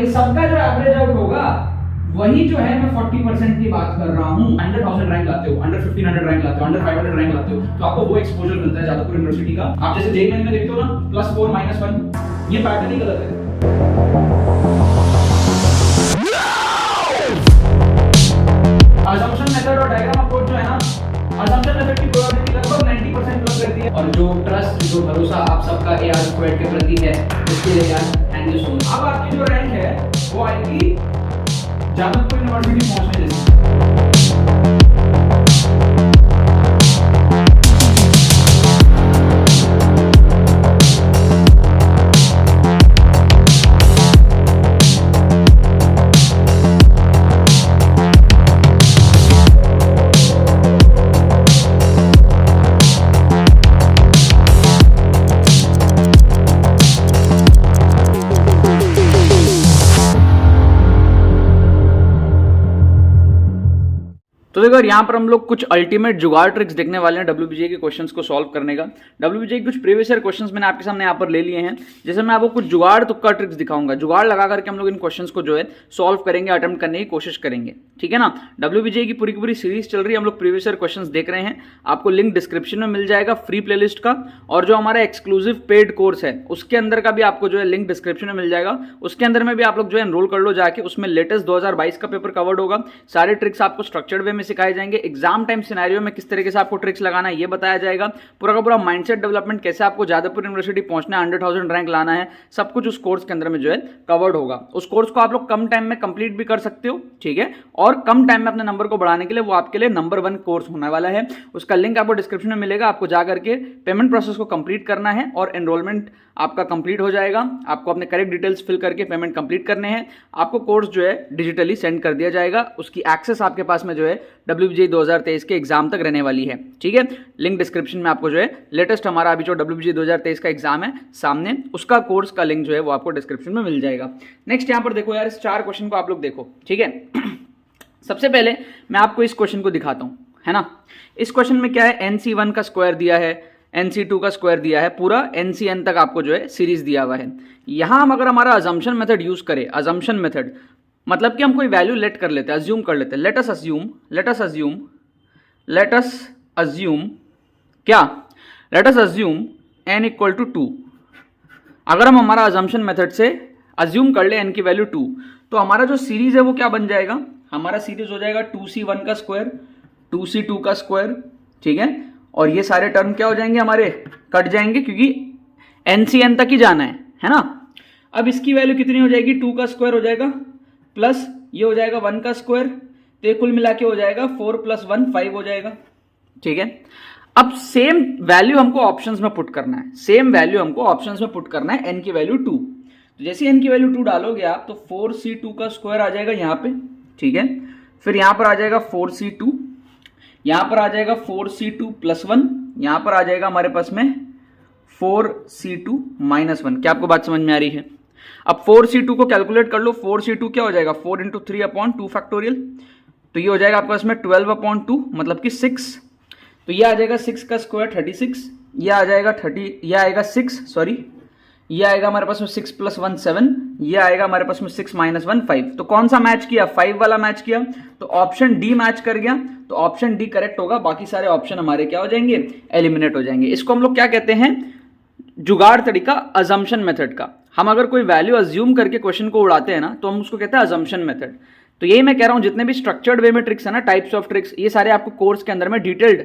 इन सबका जो average out होगा वही जो है मैं 40% की बात कर रहा हूँ। 100,000 रैंक लाते हो, अंडर 1500 रैंक लाते हो, अंडर 500 रैंक लाते हो, तो आपको वो एक्सपोजर मिलता है जादवपुर यूनिवर्सिटी का। आप जैसे जेईई में देखते हो ना +4 -1, ये पैटर्न ही गलत है। असम्पशन मेथड और डायग्राम अप्रोच जो है ना, असम्पशन मेथड की प्रोबेबिलिटी लगभग 90% प्लस करती है, और जो ट्रस्ट, जो भरोसा आप सबका AR² के प्रति है, उसके लिए यार थैंक यू सो मच। अब आपकी जो रैंक है वो आएगी जादवपुर यूनिवर्सिटी पहुंचने जैसी। तो देखो यहाँ पर हम लोग कुछ अल्टीमेट जुगाड़ ट्रिक्स देखने वाले हैं WBGA के क्वेश्चंस को सॉल्व करने का। WBGA के कुछ प्रीवियस ईयर क्वेश्चंस मैंने आपके सामने यहाँ पर ले लिए हैं, जैसे मैं आपको कुछ जुगाड़ तुक्का ट्रिक्स दिखाऊंगा। जुगाड़ लगा करके हम लोग इन क्वेश्चंस को जो है सॉल्व करेंगे, अटेम्प्ट करने की कोशिश करेंगे, ठीक है ना। WBGA की पूरी सीरीज चल रही है, हम लोग प्रीवियस ईयर क्वेश्चंस देख रहे हैं। आपको लिंक डिस्क्रिप्शन में मिल जाएगा फ्री प्लेलिस्ट का, और जो हमारा एक्सक्लूसिव पेड कोर्स है उसके अंदर का भी आपको जो है लिंक डिस्क्रिप्शन में मिल जाएगा। उसके अंदर में भी आप लोग जो है एनरोल कर लो जाके, उसमें लेटेस्ट 2022 का पेपर कवर्ड होगा। सारे ट्रिक्स आपको स्ट्रक्चर्ड वे में सिखाए जाएंगे। एग्जाम टाइम सिनेरियो में किस तरीके से आपको ट्रिक्स लगाना है ये बताया जाएगा। पूरा का पूरा माइंडसेट डेवलपमेंट, कैसे आपको जादवपुर यूनिवर्सिटी पहुंचना है, 100,000 रैंक लाना है, सब कुछ उस कोर्स के अंदर में जो है कवर्ड होगा। उस कोर्स को आप लोग कम टाइम में कंप्लीट भी कर सकते हो, ठीक है, और कम टाइम में अपने नंबर को बढ़ाने के लिए वो आपके लिए नंबर 1 कोर्स होने वाला है। उसका लिंक आपको डिस्क्रिप्शन में मिलेगा। आपको जाकर के पेमेंट प्रोसेस को कंप्लीट करना है और एनरोलमेंट आपका कंप्लीट हो जाएगा। आपको अपने करेक्ट डिटेल्स फिल करके पेमेंट कंप्लीट करने हैं। आपको कोर्स जो है डिजिटली सेंड कर दिया जाएगा। उसकी एक्सेस आपके पास में जो है WBGA 2023 के एग्जाम तक रहने वाली है, ठीक है। लिंक डिस्क्रिप्शन में आपको जो है लेटेस्ट हमारा अभी जो WBGA 2023 का एग्जाम है सामने, उसका कोर्स का लिंक जो है वो आपको डिस्क्रिप्शन में मिल जाएगा। नेक्स्ट यहाँ पर देखो यार, इस 4 क्वेश्चन को आप लोग देखो, ठीक है। सबसे पहले मैं आपको इस क्वेश्चन को दिखाता हूँ, है ना। इस क्वेश्चन में क्या है, NC1 का स्क्वायर दिया है, NC2 का स्क्वायर दिया है, पूरा NCN तक आपको जो है सीरीज दिया हुआ है। यहां हम अगर हमारा अजम्पशन मेथड यूज करें, अजम्पशन मेथड मतलब कि हम कोई वैल्यू लेट कर लेते हैं, अज्यूम कर लेते हैं। लेट अस अज्यूम क्या, लेट अस अज्यूम n = 2। अगर हम हमारा अजम्पशन मेथड से अज्यूम कर ले n की वैल्यू 2, तो हमारा जो सीरीज है वो क्या बन जाएगा, हमारा सीरीज हो जाएगा 2C1 का स्क्वायर, 2C2 का स्क्वायर, ठीक है। और ये सारे टर्म क्या हो जाएंगे, हमारे कट जाएंगे, क्योंकि NCN तक ही जाना है ना। अब इसकी वैल्यू कितनी हो जाएगी, 2 का स्क्वायर हो जाएगा प्लस ये हो जाएगा 1 का स्क्वायर, तो कुल मिला के हो जाएगा 4 + 1 5 हो जाएगा, ठीक है। अब सेम वैल्यू हमको ऑप्शंस में पुट करना है, सेम वैल्यू हमको ऑप्शंस में पुट करना है, n की वैल्यू 2। तो जैसे n की वैल्यू 2 डालोगे आप, तो 4C2 का स्क्वायर आ जाएगा यहाँ पे, ठीक है। फिर यहाँ पर आ जाएगा 4C2, यहां पर आ जाएगा 4C2 + 1, यहां पर आ जाएगा हमारे पास में 4C2 - 1। क्या आपको बात समझ में आ रही है। अब 4C2 को कैलकुलेट कर लो। 4C2 क्या हो जाएगा, 4 × 3/2 फैक्टोरियल, तो ये हो जाएगा आपके पास में 12/2 मतलब कि 6। तो ये आ जाएगा 6 का स्क्वायर 36, ये आ जाएगा 6, ये आएगा हमारे पास में 6 + 1 7, ये आएगा हमारे पास में 6 - 1 5। तो कौन सा मैच किया, 5 वाला मैच किया, तो ऑप्शन डी मैच कर गया, तो ऑप्शन डी करेक्ट होगा। बाकी सारे ऑप्शन हमारे क्या हो जाएंगे, एलिमिनेट हो जाएंगे। इसको हम लोग क्या कहते हैं, जुगाड़ तरीका, अजम्पशन मेथड का। हम अगर कोई वैल्यू अज्यूम करके क्वेश्चन को उड़ाते हैं ना, तो हम उसको कहते हैं अजम्पशन मेथड। तो यही मैं कह रहा हूं, जितने भी स्ट्रक्चर्ड वे में ट्रिक्स है ना, टाइप्स ऑफ ट्रिक्स, ये सारे आपको कोर्स के अंदर में डिटेल्ड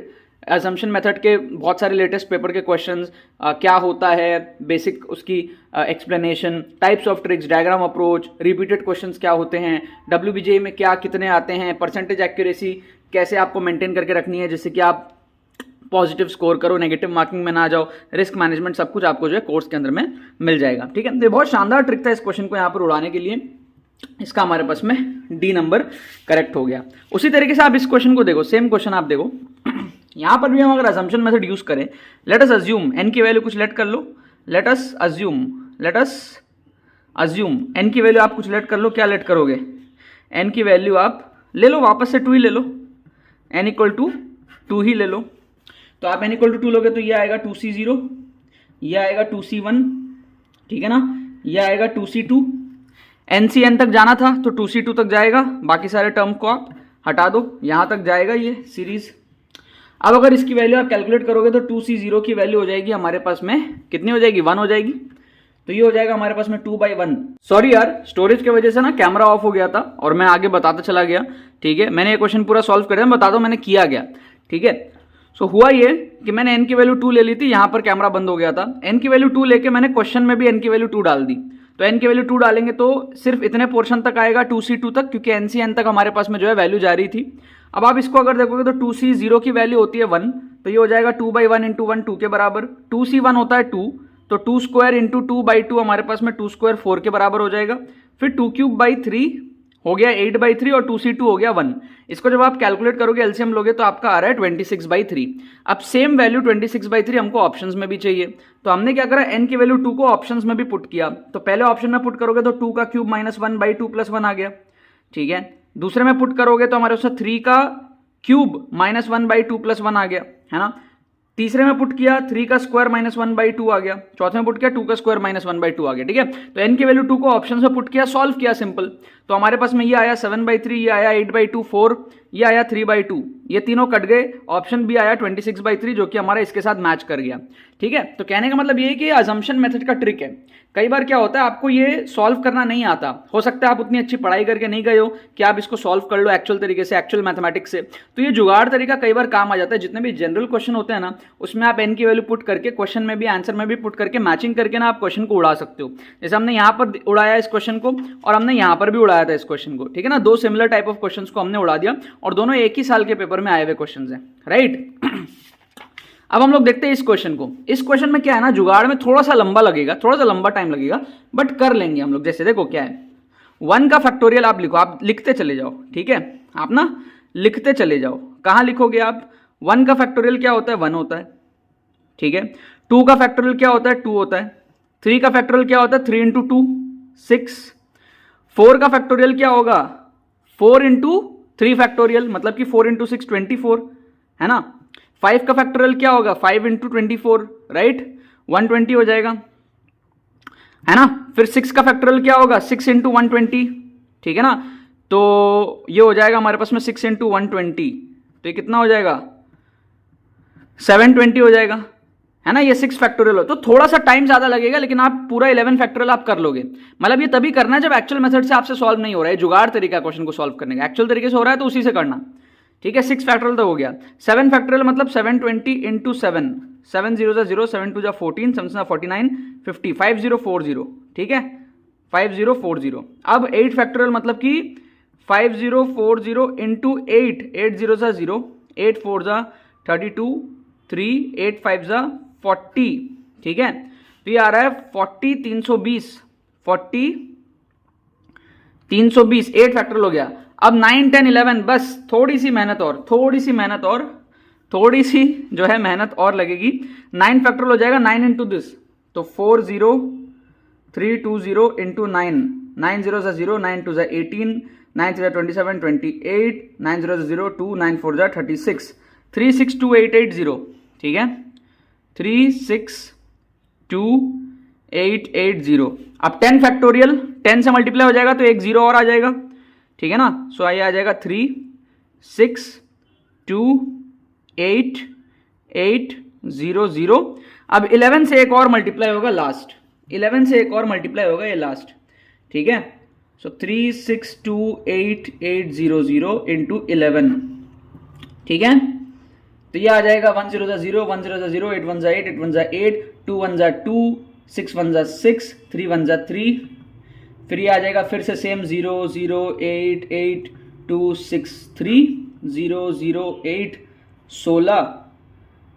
असम्पशन मेथड के बहुत सारे लेटेस्ट पेपर के क्वेश्चंस, क्या होता है बेसिक उसकी explanation, types of tricks, diagram approach, repeated questions क्या होते हैं, WBGA में क्या कितने आते हैं, परसेंटेज एक्यूरेसी कैसे आपको मेंटेन करके रखनी है जिससे कि आप पॉजिटिव स्कोर करो, नेगेटिव मार्किंग में ना जाओ, रिस्क मैनेजमेंट, सब कुछ आपको जो है कोर्स के अंदर में मिल जाएगा, ठीक है। तो बहुत शानदार ट्रिक था इस क्वेश्चन को यहाँ पर उड़ाने के लिए। इसका हमारे पास में डी नंबर करेक्ट हो गया। उसी तरीके से आप इस क्वेश्चन को देखो, सेम क्वेश्चन आप देखो, यहां पर भी हम अगर असम्पशन मेथड यूज करें, लेट अस अज्यूम, n की वैल्यू कुछ लेट कर लो, लेट अस अज्यूम n की वैल्यू आप कुछ लेट कर लो। क्या लेट करोगे, n की वैल्यू आप ले लो, वापस से 2 ही ले लो, n = 2 ही ले लो। तो आप n = 2 लोगे तो ये आएगा 2C0, ये आएगा 2C1, ठीक है ना, ये आएगा 2C2, NCN तक जाना था तो 2C2 तक जाएगा, बाकी सारे टर्म को आप हटा दो, यहाँ तक जाएगा ये सीरीज। अब अगर इसकी वैल्यू आप कैलकुलेट करोगे तो 2C0 की वैल्यू हो जाएगी हमारे पास में कितनी हो जाएगी, 1 हो जाएगी। तो ये हो जाएगा हमारे पास में 2/1। सॉरी यार, स्टोरेज की वजह से ना कैमरा ऑफ हो गया था और मैं आगे बताता चला गया। ठीक है, मैंने ये क्वेश्चन पूरा सॉल्व कर दिया, मैं बता दो मैंने किया गया। ठीक है, सो हुआ ये कि मैंने n की वैल्यू 2 ले ली थी, यहाँ पर कैमरा बंद हो गया था। n की वैल्यू 2 लेके मैंने क्वेश्चन में भी n की वैल्यू 2 डाल दी। तो n की वैल्यू 2 डालेंगे तो सिर्फ इतने पोर्शन तक आएगा 2C2 तक, क्योंकि NCN तक हमारे पास में जो है वैल्यू जा रही थी। अब आप इसको अगर देखोगे तो 2C0 की वैल्यू होती है 1, तो ये हो जाएगा 2/1 इंटू 1 2 के बराबर। 2C1 होता है 2, तो 2 स्क्वायर इंटू 2/2 हमारे पास में 2 स्क्वायर 4 के बराबर हो जाएगा। फिर 2³ 3 हो गया 8/3 और 2C2 हो गया 1। इसको जब आप कैलकुलेट करोगे एलसीएम लोगे तो आपका आ रहा है 26/3। अब सेम वैल्यू 26/3 हमको ऑप्शंस में भी चाहिए, तो हमने क्या करा, n की वैल्यू 2 को ऑप्शंस में भी पुट किया। तो पहले ऑप्शन में पुट करोगे तो 2 का क्यूब माइनस 1/2 + 1 आ गया। ठीक है, दूसरे में पुट करोगे तो हमारे पास 3 का क्यूब माइनस 1/2 + 1 आ गया, है ना। तीसरे में पुट किया 3 का स्क्वायर माइनस 1/2 आ गया। चौथे में पुट किया 2 का स्क्वायर माइनस 1/2 आ गया। ठीक है, तो n की वैल्यू 2 को ऑप्शन में पुट किया, सॉल्व किया सिंपल। तो हमारे पास में ये आया 7/3, ये आया 8/2 4, ये आया 3/2, ये तीनों कट गए। ऑप्शन भी आया 26/3 जो कि हमारा इसके साथ मैच कर गया। ठीक है, तो कहने का मतलब ये है कि अजम्पशन मेथड का ट्रिक है। कई बार क्या होता है, आपको ये सॉल्व करना नहीं आता, हो सकता है आप उतनी अच्छी पढ़ाई करके नहीं गए हो कि आप इसको सॉल्व कर लो एक्चुअल तरीके से, एक्चुअल मैथमेटिक्स से। तो ये जुगाड़ तरीका कई बार काम आ जाता है। जितने भी जनरल क्वेश्चन होते हैं ना, उसमें आप n की वैल्यू पुट करके क्वेश्चन में भी आंसर में भी पुट करके मैचिंग करके ना आप क्वेश्चन को उड़ा सकते हो। जैसे हमने यहाँ पर उड़ाया इस क्वेश्चन को और हमने यहाँ पर भी उड़ाया था इस क्वेश्चन को। ठीक है ना, दो सिमिलर टाइप ऑफ क्वेश्चन को हमने उड़ा दिया और दोनों एक ही साल के पेपर में आए हुए क्वेश्चन है, राइट। अब हम लोग देखते हैं इस क्वेश्चन को। इस क्वेश्चन में क्या है ना, जुगाड़ में थोड़ा सा लंबा लगेगा, थोड़ा सा लंबा टाइम लगेगा, बट कर लेंगे हम लोग। जैसे देखो क्या है, 1 का फैक्टोरियल आप लिखो, आप लिखते चले जाओ। ठीक है, आप ना लिखते चले जाओ। कहाँ लिखोगे आप, 1 का फैक्टोरियल क्या होता है, 1 होता है। ठीक है, 2 का फैक्टोरियल क्या होता है, 2 होता है। 3 का फैक्टोरियल क्या होता है, 3 × 2 6। 4 का फैक्टोरियल क्या होगा, 4 × 3 फैक्टोरियल, मतलब कि 4 × 6 24, है ना। 5 का फैक्टोरियल क्या होगा, 5 × 24, राइट, 120 हो जाएगा, है ना। फिर 6 का फैक्टोरियल क्या होगा, 6 × 120, ठीक है ना। तो ये हो जाएगा हमारे पास में 6 × 120, तो ये कितना हो जाएगा, 720 हो जाएगा, है ना। ये 6 फैक्टोरियल हो, तो थोड़ा सा टाइम ज्यादा लगेगा, लेकिन आप पूरा 11 फैक्टोरियल आप कर लोगे। मतलब ये तभी करना है जब एक्चुअल मेथड से आपसे सॉल्व नहीं हो रहा है, जुगाड़ तरीका क्वेश्चन को सॉल्व करने का। एक्चुअल तरीके से हो रहा है तो उसी से करना। ठीक है, 6 फैक्टोरियल तो हो गया। 7 फैक्टोरियल मतलब 720 × 7, 7 0 0, 7 2 14, 7 49, 50, 5040, ठीक है, 5040। अब 8 फैक्टोरियल मतलब कि 5040 × 8, 8 0 0, 8 4 32, 3 8 5 40, ठीक है। तो ये आ रहा है 40 320, 40 320, 8 फैक्टोरियल हो गया। अब 9 10 11, बस थोड़ी सी मेहनत और, थोड़ी सी जो है मेहनत और लगेगी। 9 फैक्टोरियल हो जाएगा 9 × दिस, तो 40 320 × 9, 9 0 0, 9 2 18, 9 3 27 28, 9 0 0 2, 9 4 36, 362880, ठीक है, 362880। अब 10 फैक्टोरियल 10 से मल्टीप्लाई हो जाएगा तो एक जीरो और आ जाएगा, ठीक है ना। सो आइए आ जाएगा 362880। अब 11 से एक और मल्टीप्लाई होगा लास्ट, 11 से एक और मल्टीप्लाई होगा ये लास्ट, ठीक है। सो 362880 × 11, ठीक है। तो ये आ जाएगा 1 0 0, 1 0 0, 8 1 8, 8 1 8, 2 1 2, 6 1 6, 3 1 3। फिर ये आ जाएगा फिर से सेम 0 0 8 8 2 6 3, 0 0 8 16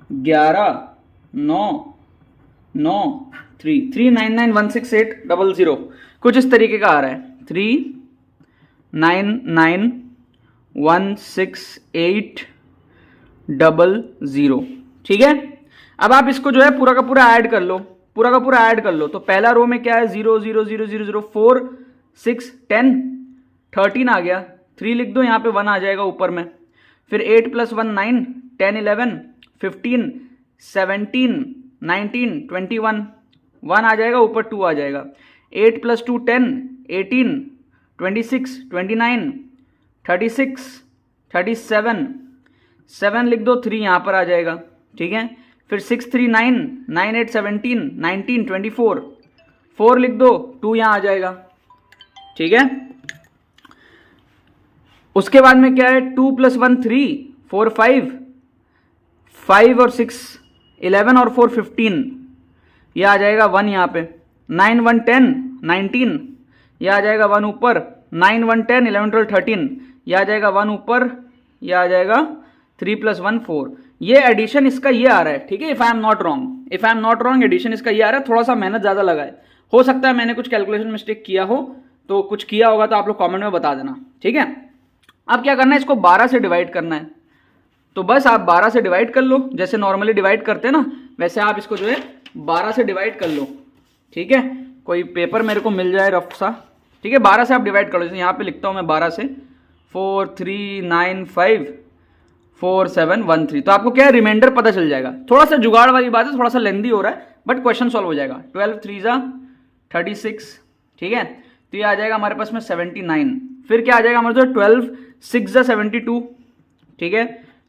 11 9 9 3 3 9 9 1 6 8 0 0, कुछ इस तरीके का आ रहा है। 3 9 9 1 6 8 0, ठीक है। अब आप इसको जो है पूरा का पूरा ऐड कर लो, पूरा का पूरा ऐड कर लो। तो पहला रो में क्या है, 0 0 0 0 0, 4 6 10 13 आ गया, 3 लिख दो, यहाँ पे 1 आ जाएगा ऊपर में। फिर 8 + 1 9, 10 11 15 17 19 21, 1 आ जाएगा ऊपर, 2 आ जाएगा। 8 + 2 10, 18, 26, 29, 36, 37, 7 लिख दो, 3 यहाँ पर आ जाएगा, ठीक है। फिर 6 3 9, 9 8 17, 19, 24, 4 लिख दो, 2 यहाँ आ जाएगा, ठीक है। उसके बाद में क्या है, 2 + 1 3, 4 5, 5 और 6 11 और 4 15, ये आ जाएगा 1 यहाँ पे। 9 1 10, 19, ये आ जाएगा 1 ऊपर। 9 1 10, 11 12 13, ये आ जाएगा 1 ऊपर, ये आ जाएगा 3 + 1 4। ये एडिशन इसका ये आ रहा है, ठीक है। If I am not wrong addition इसका ये आ रहा है। थोड़ा सा मेहनत ज्यादा लगा है, हो सकता है मैंने कुछ कैलकुलेशन मिस्टेक किया हो, तो कुछ किया होगा तो आप लोग कमेंट में बता देना, ठीक है। अब क्या करना है, इसको 12 से डिवाइड करना है। तो बस आप 12 से डिवाइड कर लो, जैसे नॉर्मली डिवाइड करते हैं ना, वैसे आप इसको जो है 12 से डिवाइड कर लो, ठीक है। कोई पेपर मेरे को मिल जाए रफ सा, ठीक है। 12 से आप डिवाइड कर लो, जैसे यहाँ पे लिखता हूँ मैं 12 से, 4 3 9 5 4 7 1 3। तो आपको क्या है, रिमाइंडर पता चल जाएगा। थोड़ा सा जुगाड़ वाली बात है, थोड़ा सा लेंदी हो रहा है, बट क्वेश्चन सॉल्व हो जाएगा। 12 3 36, ठीक है। तो ये आ जाएगा हमारे पास में 79। फिर क्या आ जाएगा हमारे पास, 12 6 72, ठीक है।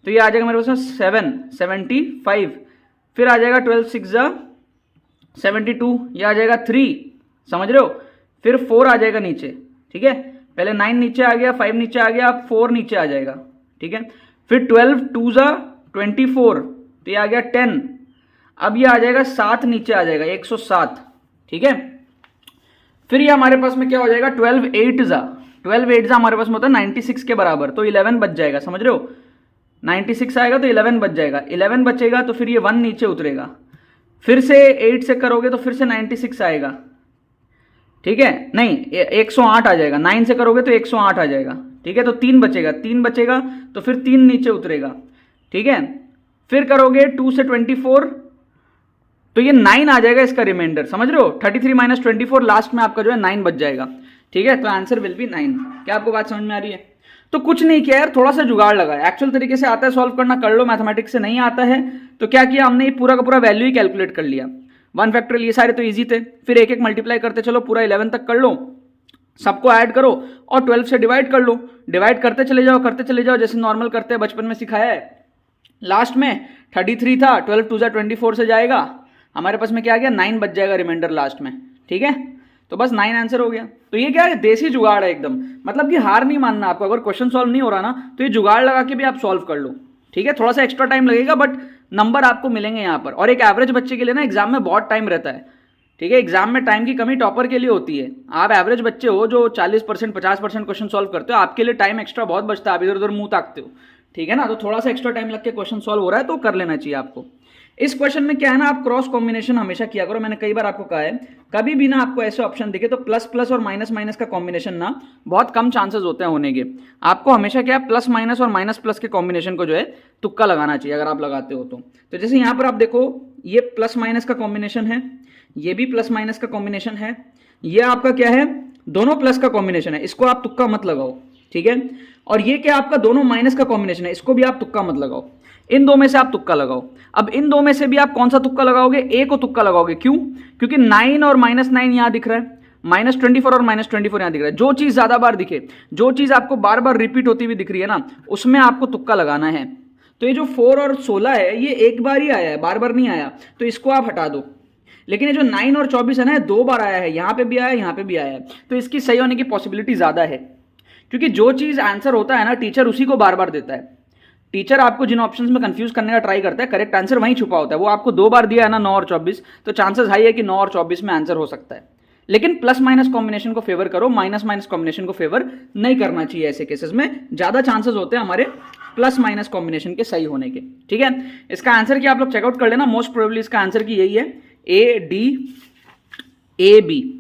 तो ये आ जाएगा हमारे पास में 7 75। फिर आ जाएगा 12 6 72, ये आ जाएगा 3, समझ रहे हो। फिर 4 आ जाएगा नीचे, ठीक है। पहले 9 नीचे आ गया, 5 नीचे आ गया, अब 4 नीचे आ जाएगा, ठीक है। फिर 12 2 24, तो ये आ गया 10। अब ये आ जाएगा 7 नीचे आ जाएगा, 107, ठीक है। फिर ये हमारे पास में क्या हो जाएगा, 12 8 हमारे पास में होता है 96 के बराबर, तो 11 बच जाएगा, समझ रहे हो। 96 आएगा तो 11 बच जाएगा, 11 बचेगा तो फिर ये 1 नीचे उतरेगा। फिर से 8 से करोगे तो फिर से 96 आएगा, ठीक है। नहीं, 108 आ जाएगा। 9 से करोगे तो 108 आ जाएगा, ठीक है। तो 3 बचेगा तो फिर 3 नीचे उतरेगा, ठीक है। फिर करोगे 2 से 24, तो ये 9 आ जाएगा इसका रिमाइंडर, समझ रहे हो। 33 - 24, लास्ट में आपका जो है 9 बच जाएगा, ठीक है। तो आंसर विल बी 9। क्या आपको बात समझ में आ रही है। तो कुछ नहीं किया यार, थोड़ा सा जुगाड़ लगा। एक्चुअल तरीके से आता है सॉल्व करना, कर लो। मैथमेटिक्स से नहीं आता है तो क्या किया हमने, ये पूरा का पूरा वैल्यू ही कैलकुलेट कर लिया। 1 फैक्टोरियल, ये सारे तो इजी थे। फिर एक एक मल्टीप्लाई करते चलो, पूरा 11 तक कर लो, सबको ऐड करो और 12 से डिवाइड कर लो। डिवाइड करते चले जाओ जैसे नॉर्मल करते हैं, बचपन में सिखाया है। लास्ट में 33 था, 12 2 24 से जाएगा, हमारे पास में क्या आ गया, 9 बच जाएगा रिमाइंडर लास्ट में, ठीक है। तो बस 9 आंसर हो गया। तो ये क्या है, देसी जुगाड़ है एकदम, मतलब कि हार नहीं मानना आपको। अगर क्वेश्चन सॉल्व नहीं हो रहा ना, तो ये जुगाड़ लगा के भी आप सॉल्व कर लो, ठीक है। थोड़ा सा एक्स्ट्रा टाइम लगेगा, बट नंबर आपको मिलेंगे यहाँ पर। और एक एवरेज बच्चे के लिए ना एग्जाम में बहुत टाइम रहता है, ठीक है। एग्जाम में टाइम की कमी टॉपर के लिए होती है। आप एवरेज बच्चे हो जो 40% 50% क्वेश्चन सॉल्व करते हो, आपके लिए टाइम एक्स्ट्रा बहुत बचता है, आप इधर उधर मुंह ताकते हो, ठीक है ना। तो थोड़ा सा एक्स्ट्रा टाइम लग के क्वेश्चन सॉल्व हो रहा है तो कर लेना चाहिए आपको। इस क्वेश्चन में क्या है ना, आप क्रॉस कॉम्बिनेशन हमेशा किया करो। मैंने कई बार आपको कहा है, कभी भी ना आपको ऐसे ऑप्शन दिखे तो प्लस प्लस और माइनस माइनस का कॉम्बिनेशन ना बहुत कम चांसेस होते हैं होने के। आपको हमेशा क्या है, प्लस माइनस और माइनस प्लस के कॉम्बिनेशन को जो है तुक्का लगाना चाहिए, अगर आप लगाते हो तो जैसे यहाँ पर आप देखो, ये प्लस माइनस का कॉम्बिनेशन है, ये भी प्लस माइनस का कॉम्बिनेशन है, ये आपका क्या है, दोनों प्लस का कॉम्बिनेशन है, इसको आप तुक्का मत लगाओ, ठीक है। और ये क्या आपका दोनों माइनस का कॉम्बिनेशन है, इसको भी आप तुक्का मत लगाओ। इन दो में से आप तुक्का लगाओ। अब इन दो में से भी आप कौन सा तुक्का लगाओगे, ए को तुक्का लगाओगे। क्यों? क्योंकि 9 और -9 यहां दिख रहा है, -24 और -24 यहां दिख रहा है। जो चीज ज्यादा बार दिखे, जो चीज आपको बार बार रिपीट होती हुई दिख रही है ना, उसमें आपको तुक्का लगाना है। तो ये जो 4 और 16 है, ये एक बार ही आया है, बार बार नहीं आया, तो इसको आप हटा दो। लेकिन ये जो 9 और 24 है ना, 2 बार आया है, यहां पे भी आया है, यहां पे भी आया है, तो इसकी सही होने की पॉसिबिलिटी ज्यादा है। क्योंकि जो चीज आंसर होता है ना, टीचर उसी को बार बार देता है। टीचर आपको जिन ऑप्शंस में कंफ्यूज करने का ट्राई करता है, करेक्ट आंसर वहीं छुपा होता है। वो आपको 2 बार दिया है ना, 9 और 24, तो चांसेस हाई है कि 9 और 24 में आंसर हो सकता है। लेकिन प्लस माइनस कॉम्बिनेशन को फेवर करो, माइनस माइनस कॉम्बिनेशन को फेवर नहीं करना चाहिए। ऐसे केसेस में ज्यादा चांसेस होते हैं हमारे प्लस माइनस कॉम्बिनेशन के सही होने के, ठीक है। इसका आंसर की आप लोग चेकआउट कर लेना, मोस्ट प्रोबेबली इसका आंसर की यही है, ADAB,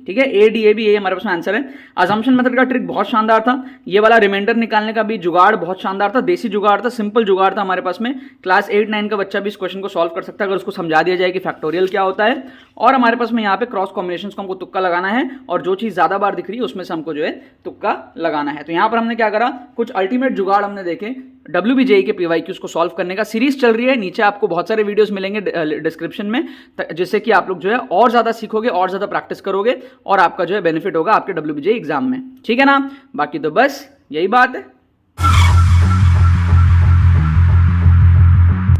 ठीक है। ADAB ये हमारे पास आंसर है। अजम्पशन मेथड का ट्रिक बहुत शानदार था, ये वाला रिमाइंडर निकालने का भी जुगाड़ बहुत शानदार था, देसी जुगाड़ था, सिंपल जुगाड़ था हमारे पास में। क्लास 8-9 का बच्चा भी इस क्वेश्चन को सॉल्व कर सकता है अगर उसको समझा दिया जाए कि फैक्टोरियल क्या होता है। और हमारे पास में यहाँ पे क्रॉस कॉम्बिनेशन को हमको तुक्का लगाना है, और जो चीज ज्यादा बार दिख रही है उसमें से हमको जो है तुक्का लगाना है। तो यहाँ पर हमने क्या करा, कुछ अल्टीमेट जुगाड़ हमने देखे WBJE के PYQs को सॉल्व करने का। सीरीज चल रही है, नीचे आपको बहुत सारे वीडियोस मिलेंगे डिस्क्रिप्शन में, जिससे कि आप लोग जो है और ज्यादा सीखोगे और ज्यादा प्रैक्टिस करोगे और आपका जो है बेनिफिट होगा आपके WBJ एग्जाम में, ठीक है ना। बाकी तो बस यही बात है।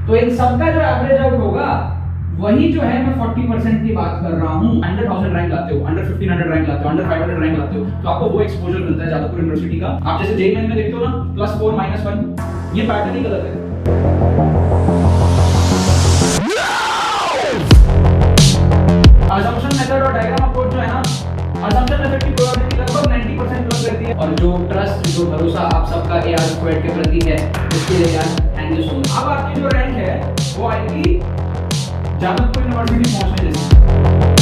तो इन सबका जो एवरेज आउट होगा वही जो है मैं 40% की बात कर रहा हूँ। 100,000 रैंक लाते हो, अंडर 1500 रैंक लाते हो, अंडर 500 रैंक लाते हो, तो आपको वो एक्सपोजर मिलता है जादवपुर यूनिवर्सिटी का। आप जैसे जेईई में देखते हो ना +4 -1, ये पैटर्न ही गलत है। असम्पशन मेथड और डायग्राम अप्रोच जो है ना, असम्पशन मेथड की प्रोबेबिलिटी लगभग 90% प्लस रहती है, और जो ट्रस्ट, जो भरोसा आप सबका AR² के प्रति है, उसके लिए यार थैंक यू सो मच। अब आपकी जो रैंक है वो आएगी जादवपुर यूनिवर्सिटी पहुंचने जैसी।